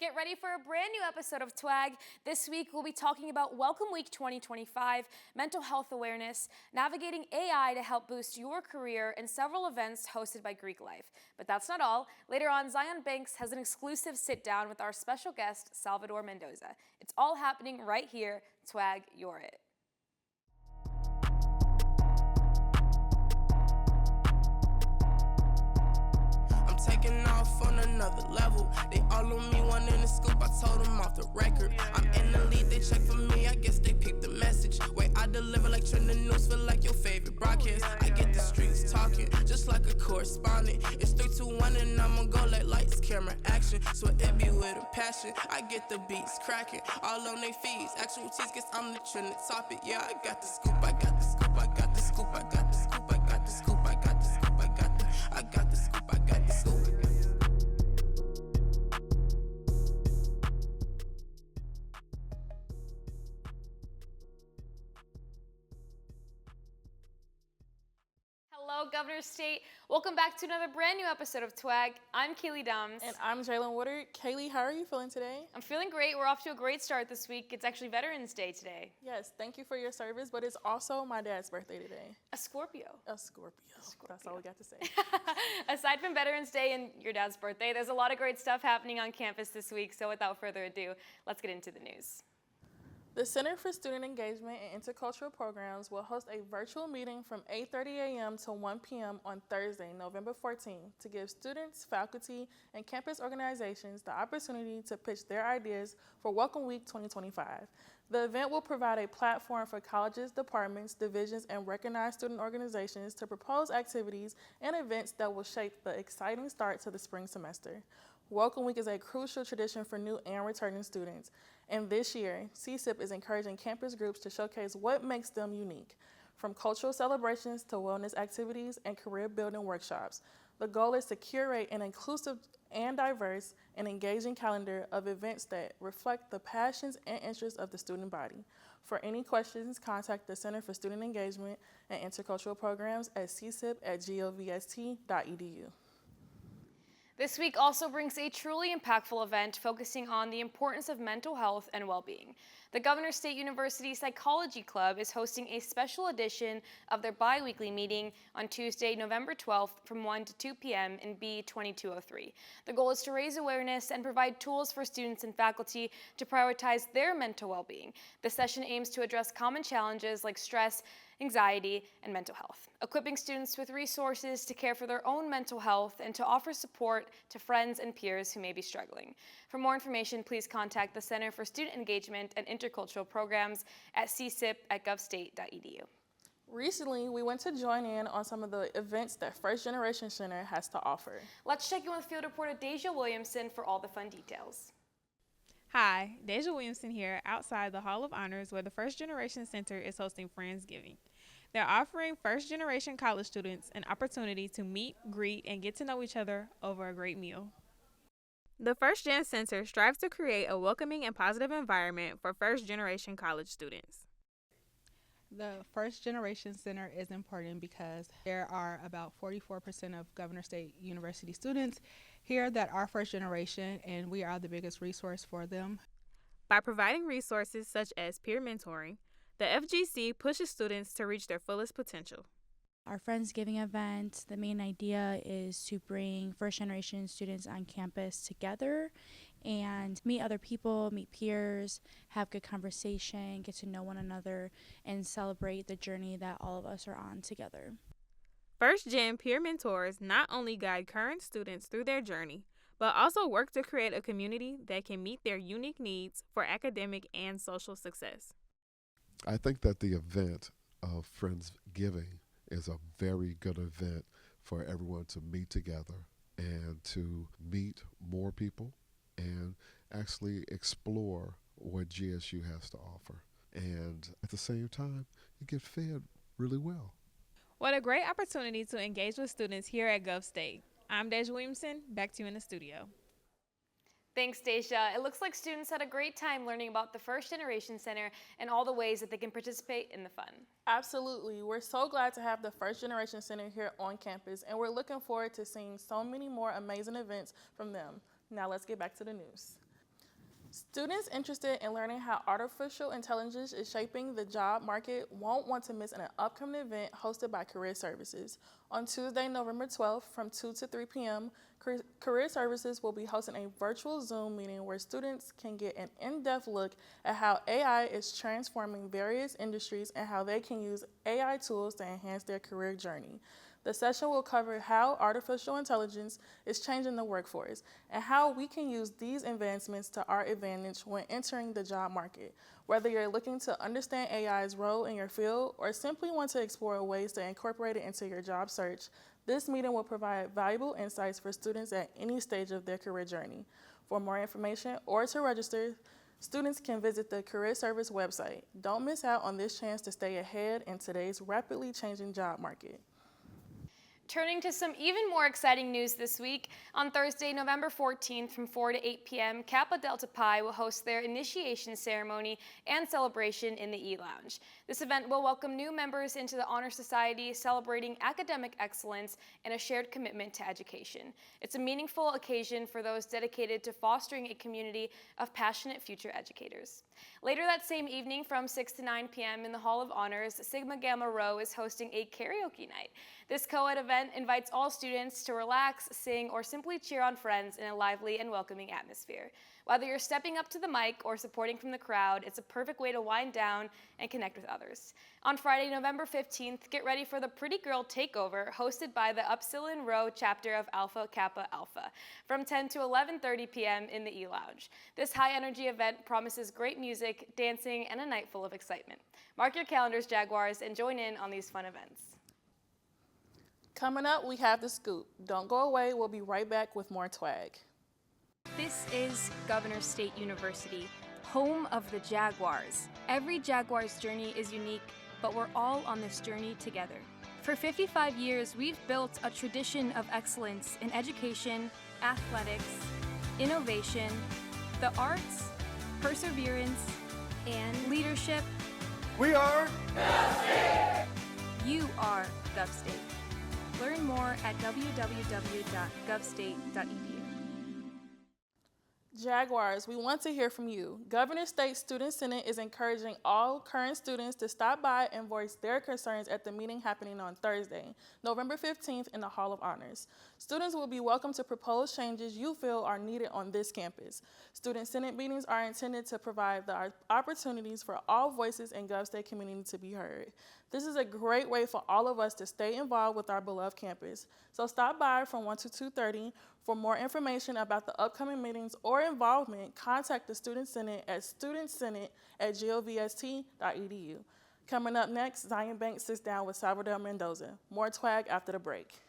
Get ready for a brand new episode of TWAG. This week, we'll be talking about Welcome Week 2025, mental health awareness, navigating AI to help boost your career, and several events hosted by Greek Life. But that's not all. Later on, Zion Banks has an exclusive sit-down with our special guest, Salvador Mendoza. It's all happening right here. TWAG, you're it. Taking off on another level. They all on me, one in the scoop. I told them off the record. I'm in the lead, they check for me. I guess they picked the message. Way I deliver like trending news, feel like your favorite broadcast. I get the streets talking, just like a correspondent. It's 3, 2, 1, and I'ma go like lights, camera, action. So it be with a passion. I get the beats cracking, all on they feeds. Actual tease, guess I'm the trending topic. Yeah, I got the scoop, I got the scoop, I got the scoop, I got the scoop, I got the scoop, I got the scoop, I got the scoop, I got the scoop, I got the scoop. Hello, Governor State. Welcome back to another brand new episode of TWAG. I'm Kaylee Dums. And I'm Jalen Woodard. Kaylee, how are you feeling today? I'm feeling great. We're off to a great start this week. It's actually Veterans Day today. Yes, thank you for your service, but it's also my dad's birthday today. A Scorpio. A Scorpio. That's all we got to say. Aside from Veterans Day and your dad's birthday, there's a lot of great stuff happening on campus this week. So without further ado, let's get into the news. The Center for Student Engagement and Intercultural Programs will host a virtual meeting from 8:30 a.m. to 1 p.m. on Thursday, November 14th, to give students, faculty, and campus organizations the opportunity to pitch their ideas for Welcome Week 2025. The event will provide a platform for colleges, departments, divisions, and recognized student organizations to propose activities and events that will shape the exciting start to the spring semester. Welcome Week is a crucial tradition for new and returning students. And this year, CSIP is encouraging campus groups to showcase what makes them unique, from cultural celebrations to wellness activities and career building workshops. The goal is to curate an inclusive and diverse and engaging calendar of events that reflect the passions and interests of the student body. For any questions, contact the Center for Student Engagement and Intercultural Programs at csip@govst.edu. This week also brings a truly impactful event focusing on the importance of mental health and well-being. The Governor State University Psychology Club is hosting a special edition of their bi-weekly meeting on Tuesday, November 12th from 1 to 2 p.m. in B2203. The goal is to raise awareness and provide tools for students and faculty to prioritize their mental well-being. The session aims to address common challenges like stress, anxiety, and mental health, equipping students with resources to care for their own mental health and to offer support to friends and peers who may be struggling. For more information, please contact the Center for Student Engagement and Intercultural Programs at csip@govstate.edu. Recently, we went to join in on some of the events that First Generation Center has to offer. Let's check in with field reporter Deja Williamson for all the fun details. Hi, Deja Williamson here outside the Hall of Honors where the First Generation Center is hosting Friendsgiving. They're offering First Generation college students an opportunity to meet, greet, and get to know each other over a great meal. The First Gen Center strives to create a welcoming and positive environment for First Generation college students. The First Generation Center is important because there are about 44% of Governor State University students here that are first generation, and we are the biggest resource for them. By providing resources such as peer mentoring, the FGC pushes students to reach their fullest potential. Our Friendsgiving event, the main idea is to bring first generation students on campus together and meet other people, meet peers, have good conversation, get to know one another, and celebrate the journey that all of us are on together. First Gen peer mentors not only guide current students through their journey, but also work to create a community that can meet their unique needs for academic and social success. I think that the event of Friendsgiving is a very good event for everyone to meet together and to meet more people and actually explore what GSU has to offer. And at the same time, you get fed really well. What a great opportunity to engage with students here at GovState. I'm Deja Williamson, back to you in the studio. Thanks, Deja. It looks like students had a great time learning about the First Generation Center and all the ways that they can participate in the fun. Absolutely. We're so glad to have the First Generation Center here on campus, and we're looking forward to seeing so many more amazing events from them. Now let's get back to the news. Students interested in learning how artificial intelligence is shaping the job market won't want to miss an upcoming event hosted by Career Services. On Tuesday, November 12th from 2 to 3 p.m., Career Services will be hosting a virtual Zoom meeting where students can get an in-depth look at how AI is transforming various industries and how they can use AI tools to enhance their career journey. The session will cover how artificial intelligence is changing the workforce and how we can use these advancements to our advantage when entering the job market. Whether you're looking to understand AI's role in your field or simply want to explore ways to incorporate it into your job search, this meeting will provide valuable insights for students at any stage of their career journey. For more information or to register, students can visit the Career Service website. Don't miss out on this chance to stay ahead in today's rapidly changing job market. Turning to some even more exciting news this week, on Thursday, November 14th from 4 to 8 p.m., Kappa Delta Pi will host their initiation ceremony and celebration in the E-Lounge. This event will welcome new members into the Honor Society, celebrating academic excellence and a shared commitment to education. It's a meaningful occasion for those dedicated to fostering a community of passionate future educators. Later that same evening from 6 to 9 p.m. in the Hall of Honors, Sigma Gamma Rho is hosting a karaoke night. This co-ed event invites all students to relax, sing, or simply cheer on friends in a lively and welcoming atmosphere. Whether you're stepping up to the mic or supporting from the crowd, it's a perfect way to wind down and connect with others. On Friday, November 15th, get ready for the Pretty Girl Takeover, hosted by the Upsilon Rho chapter of Alpha Kappa Alpha, from 10 to 11:30 p.m. in the E-Lounge. This high-energy event promises great music, dancing, and a night full of excitement. Mark your calendars, Jaguars, and join in on these fun events. Coming up, we have The Scoop. Don't go away. We'll be right back with more TWAG. This is GovState University, home of the Jaguars. Every Jaguars journey is unique, but we're all on this journey together. For 55 years, we've built a tradition of excellence in education, athletics, innovation, the arts, perseverance, and leadership. We are GovState! You are GovState. Learn more at www.govstate.edu. Jaguars, we want to hear from you. Governor State Student Senate is encouraging all current students to stop by and voice their concerns at the meeting happening on Thursday, November 15th in the Hall of Honors. Students will be welcome to propose changes you feel are needed on this campus. Student Senate meetings are intended to provide the opportunities for all voices in GovState community to be heard. This is a great way for all of us to stay involved with our beloved campus. So stop by from 1 to 2:30. For more information about the upcoming meetings or involvement, contact the Student Senate at studentsenate@govst.edu. Coming up next, Zion Banks sits down with Salvador Mendoza. More TWAG after the break.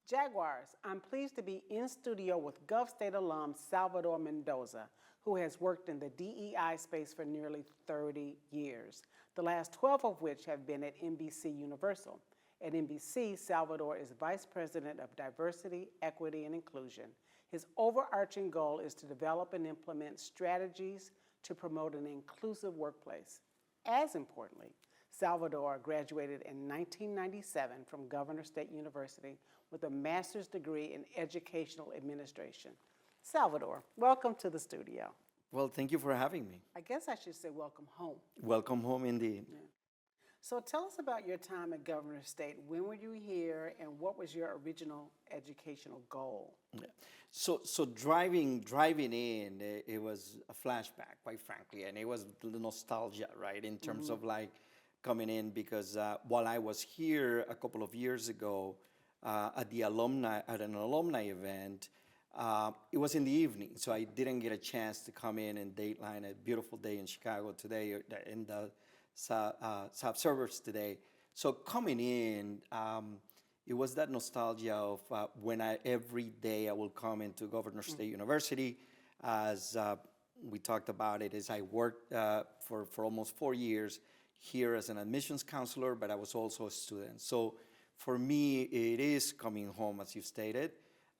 Jaguars, I'm pleased to be in studio with GovState alum Salvador Mendoza, who has worked in the DEI space for nearly 30 years, the last 12 of which have been at NBC Universal. At NBC, Salvador is Vice President of Diversity, Equity, and Inclusion. His overarching goal is to develop and implement strategies to promote an inclusive workplace. As importantly, Salvador graduated in 1997 from Governor State University with a master's degree in educational administration. Salvador, welcome to the studio. Well, thank you for having me. I guess I should say welcome home. Welcome home indeed. Yeah. So tell us about your time at Governor State. When were you here and what was your original educational goal? Yeah. So driving in, it was a flashback, quite frankly, and it was the nostalgia, right, in terms of like coming in, because while I was here a couple of years ago at an alumni event, it was in the evening, so I didn't get a chance to come in and dateline a beautiful day in Chicago today, in the South Suburbs today. So coming in, it was that nostalgia of when every day I will come into Governor State University as we talked about it, is I worked for almost 4 years here as an admissions counselor, but I was also a student. So for me, it is coming home, as you stated.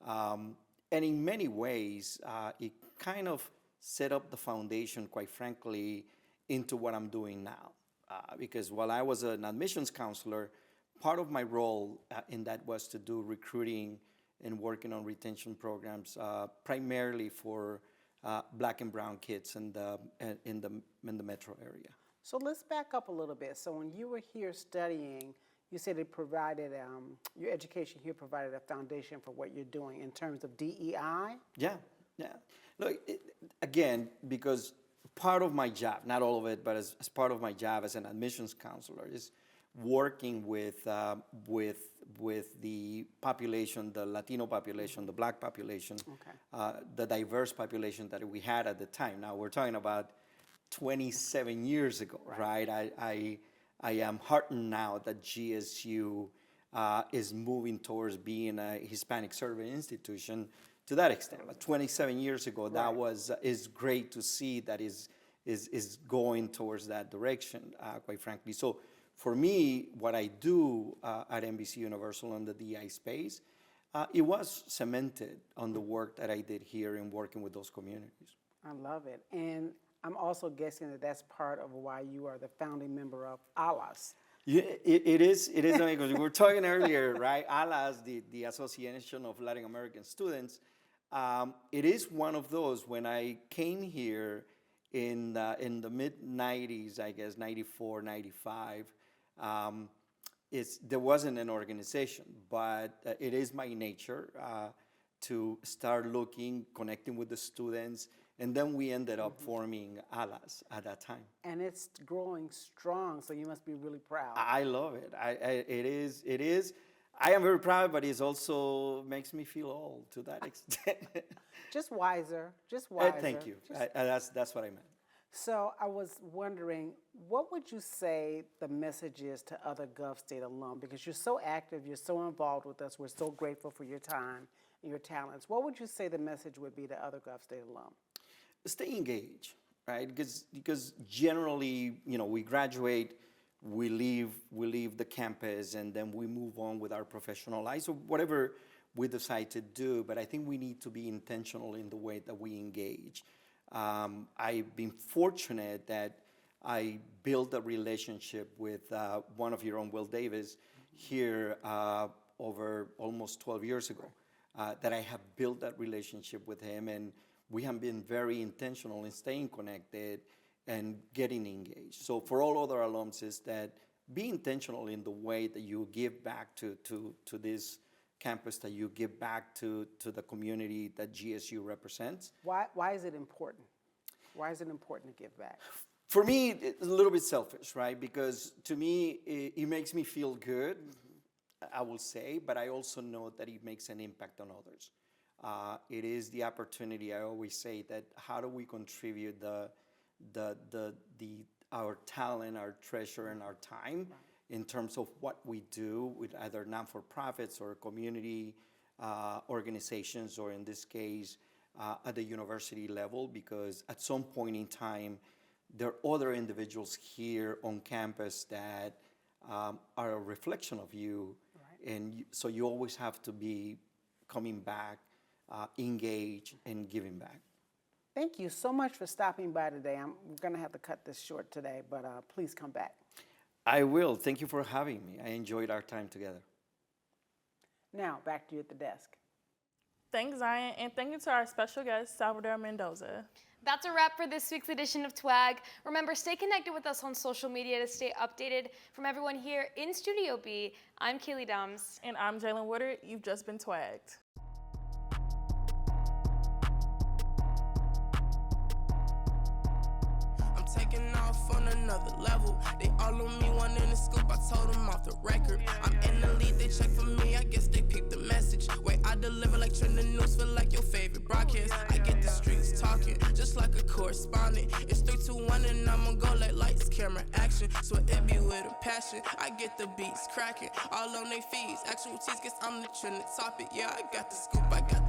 And in many ways, it kind of set up the foundation, quite frankly, into what I'm doing now. Because while I was an admissions counselor, part of my role in that was to do recruiting and working on retention programs, primarily for Black and brown kids in the metro area. So let's back up a little bit. So when you were here studying, you said it provided, your education here provided a foundation for what you're doing in terms of DEI? Yeah. Look, again, because part of my job, not all of it, but as part of my job as an admissions counselor, is working with the population, the Latino population, the Black population, the diverse population that we had at the time. Now we're talking about 27 years ago, right? I am heartened now that GSU is moving towards being a Hispanic serving institution to that extent. But 27 years ago, that is great to see that is going towards that direction, quite frankly. So for me, what I do at NBC Universal in the DI space, it was cemented on the work that I did here in working with those communities. I love it. And I'm also guessing that that's part of why you are the founding member of ALAS. Yeah, it is because we were talking earlier, right? ALAS, the Association of Latin American Students, it is one of those. When I came here in the mid-90s, I guess, 94, 95, there wasn't an organization, but it is my nature to start looking, connecting with the students, and then we ended up forming ALAS at that time. And it's growing strong, so you must be really proud. I love it. It is. I am very proud, but it also makes me feel old to that extent. Just wiser. Thank you. That's what I meant. So I was wondering, what would you say the message is to other GovState alum? Because you're so active, you're so involved with us, we're so grateful for your time and your talents. What would you say the message would be to other GovState alum? Stay engaged, right? Because generally, we graduate, we leave the campus, and then we move on with our professional lives or whatever we decide to do. But I think we need to be intentional in the way that we engage. I've been fortunate that I built a relationship with one of your own, Will Davis, here over almost 12 years ago. That I have built that relationship with him, and we have been very intentional in staying connected and getting engaged. So for all other alums is that be intentional in the way that you give back to this campus, that you give back to the community that GSU represents. Why is it important? Why is it important to give back? For me, it's a little bit selfish, right? Because to me, it makes me feel good, I will say, but I also know that it makes an impact on others. It is the opportunity, I always say, that how do we contribute our talent, our treasure, and our time in terms of what we do with either non-for-profits or community organizations, or in this case, at the university level, because at some point in time, there are other individuals here on campus that are a reflection of you, and so you always have to be coming back, engaged, and giving back. Thank you so much for stopping by today. I'm going to have to cut this short today, but please come back. I will. Thank you for having me. I enjoyed our time together. Now, back to you at the desk. Thanks, Zion, and thank you to our special guest, Salvador Mendoza. That's a wrap for this week's edition of TWAG. Remember, stay connected with us on social media to stay updated. From everyone here in Studio B, I'm Kaylee Dums. And I'm Jalen Woodard. You've just been twagged. Taking off on another level. They all on me, one in the scoop. I told them off the record. I'm in the lead, they check for me. I guess they picked the message. Way I deliver like trending news, feel like your favorite broadcast. I get the streets talking, just like a correspondent. It's 3, 2, 1, and I'ma go like lights, camera, action. So it be with a passion. I get the beats cracking, all on they feeds. Actual tease, guess I'm the trending topic. Yeah, I got the scoop, I got